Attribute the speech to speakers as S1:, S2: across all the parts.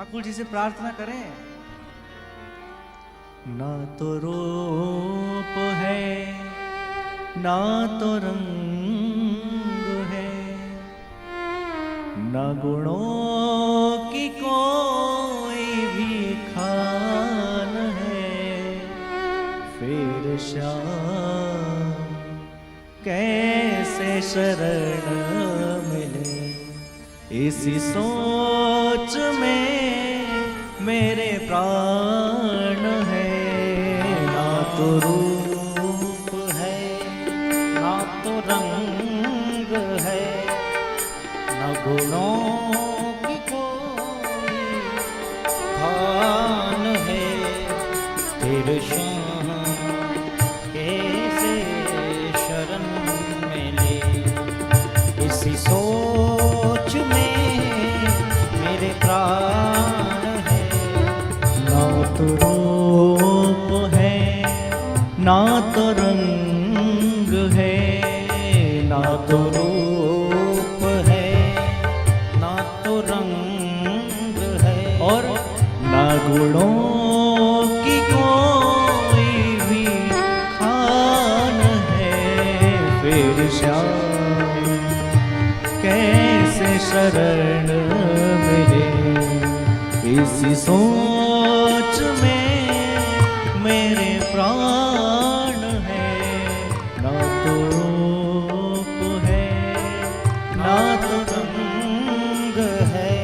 S1: ठाकुर जी से प्रार्थना करें। ना तो रूप है ना तो रंग है, ना गुणों की कोई भी खान है, फिर श्याम कैसे शरण मिले। इसी सोच में मेरे प्राण है। ना तो रूप है ना तो रंग है, ना गुणों की कोई खान है, फिर श्याम कैसे शरण मिले। इसी सोच में मेरे प्राण है। ना तो रूप है ना तो रंग है, ना तो रूप है ना तो रंग है, और ना गुणों की कोई भी खान है, फिर श्याम कैसे शरण मिले। इसी सोच में मेरे प्राण है। ना तो रूप है ना तो रंग है।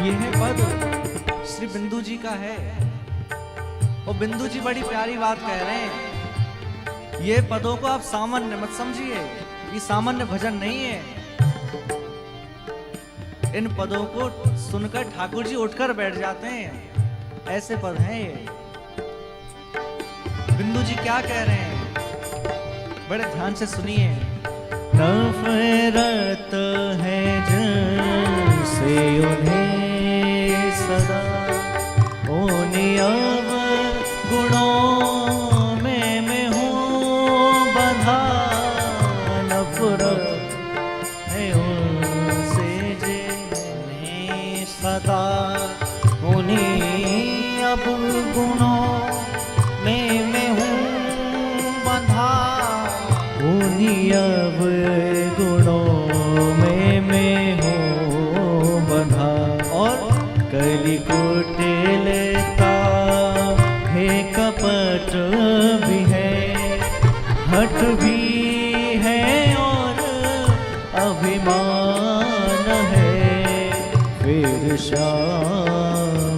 S1: यह पद श्री बिंदु जी का है, और बिंदु जी बड़ी प्यारी बात कह रहे हैं। ये पदों को आप सामान्य मत समझिए, ये सामान्य भजन नहीं है। इन पदों को सुनकर ठाकुर जी उठकर बैठ जाते हैं, ऐसे पद हैं ये। बिंदु जी क्या कह रहे हैं, बड़े ध्यान से सुनिए। नफरत है जैसे उन्हें सदा, नियम गुणों में मैं हूँ बंधा। नफरत है उनसे जिन्हें सदा, उन्हीं अब गुणों में मैं हूँ बंधा। उन्हीं अब गुणों में मैं हूँ बंधा। और कली कुटिलता है, कपट भी है, हठ भी है और अभिमान है, फिर श्याम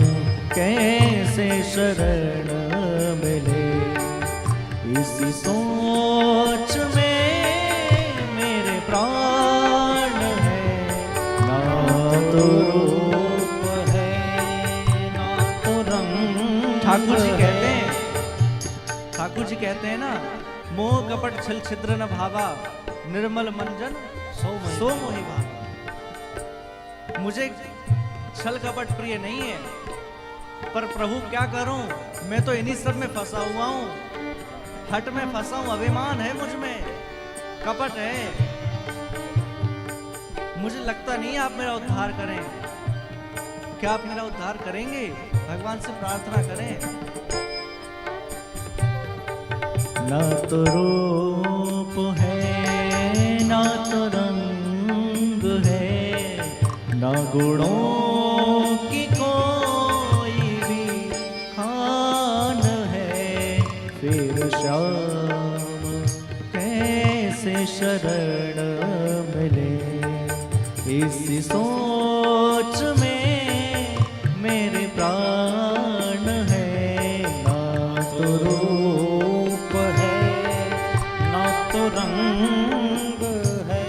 S1: कैसे शरण मिले। इसी सोच में मेरे प्राण है। ना तो ठाकुर जी कहते हैं ना, मोह कपट छल छिद्र न भावा, निर्मल मंजन सो मोहि भावा। मुझे छल कपट प्रिय नहीं है, पर प्रभु क्या करूं, मैं तो इन्हीं सब में फंसा हुआ हूं। हट में फंसा हूं, अभिमान है मुझ में, कपट है। मुझे लगता नहीं आप मेरा उद्धार करें। क्या आप मेरा उद्धार करेंगे? भगवान से प्रार्थना करें। ना तो रूप है ना तो रंग है, ना गुणों की कोई भी खान है, फिर श्याम कैसे शरण मिले। इसी सोच में मेरे प्राण है, ना तो रूप है ना तो रंग है।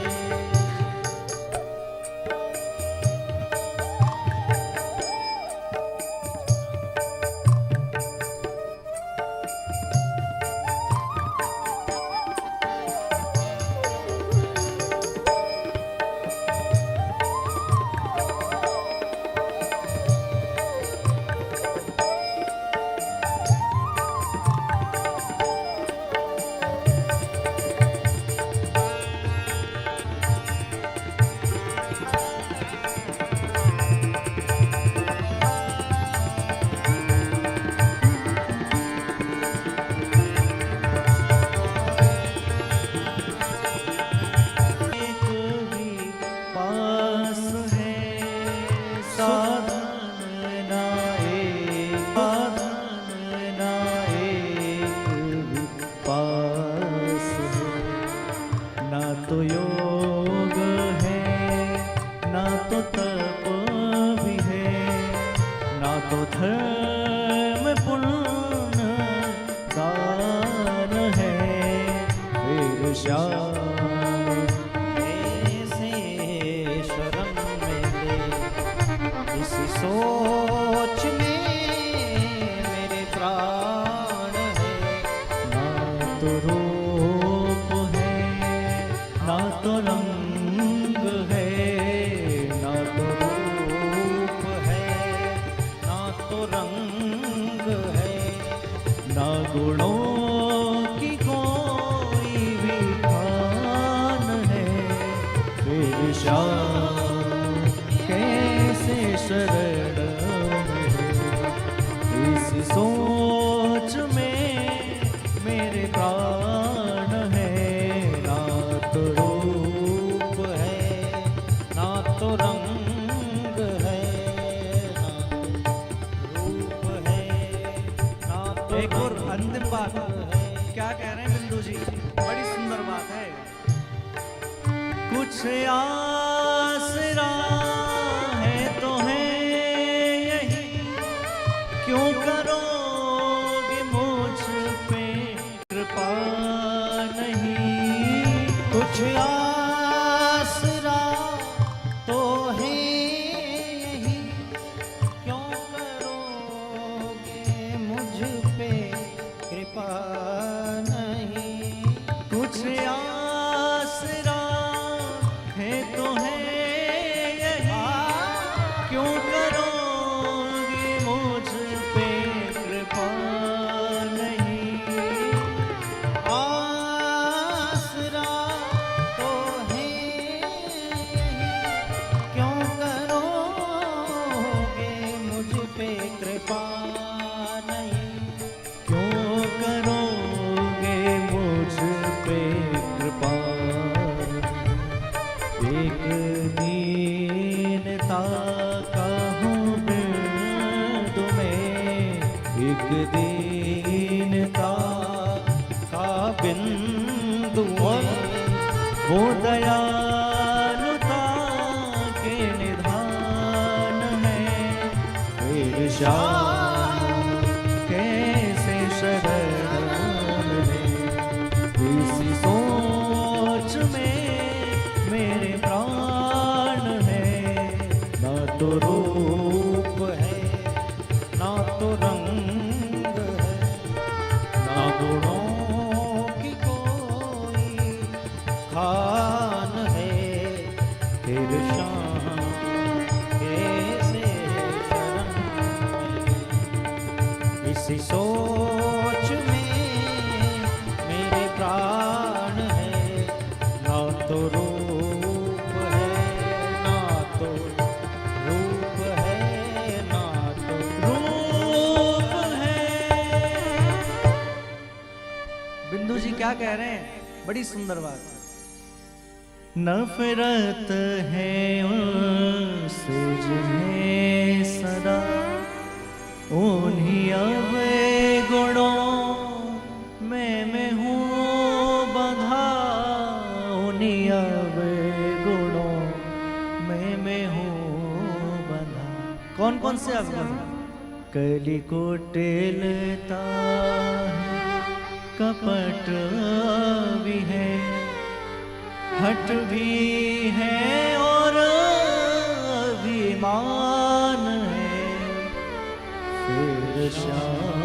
S1: धर्म पुण्य दान है, फिर श्याम ऐसे शरण मिले। इसी सोच में मेरे प्राण है, ना तो रूप है ना तो रंग है, ना तो रूप है ना तो रंग है, ना गुणों की कोई भी खान है। फिर श्याम कैसे शरण मिले। इस सोच में मेरे प्राण है, ना तो रूप है ना तो रंग है, एक और अंतिम बात क्या कह रहे हैं बिंदु जी, बड़ी सुंदर बात है। कुछ आसरा है तो है यही, क्यों करोगे मुझ पे कृपा नहीं। कुछ आसरा तो है यही, क्यों करोगे मुझ पे कृपा नहीं। कुछ आसरा है तो है यही, क्यों करोगे मुझ पे कृपा नहीं। आसरा तो है यही, क्यों करोगे मुझ पे कृपा नहीं। क्यों करोगे मुझ पे कृपा। एक दीनता का हूँ बिंदु में, एक दीनता का बिंदु में, वो दयालुता के निधान है। फिर श्याम कैसे शरण मिले। इसी सोच में मेरे प्राण है, ना तो रूप है ना तो रंग है, ना गुणों की कोई खान है। फिर श्याम कैसे शरण मिले। इसी सोच में मेरे प्राण है, ना तो रूप है ना तो रूप है ना तो रूप है। बिंदु जी क्या कह रहे हैं, बड़ी सुंदर बात। नफरत है उनसे जिन्हें सदा उन्हीं अवगुणों कौन कौन से अवगुण? कली कुटिलता है, कपट भी है, हठ भी है और अभिमान है। फिर श्याम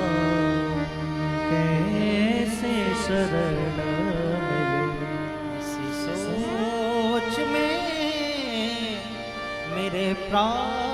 S1: कैसे शरण मिले? इसी सोच में मेरे प्राण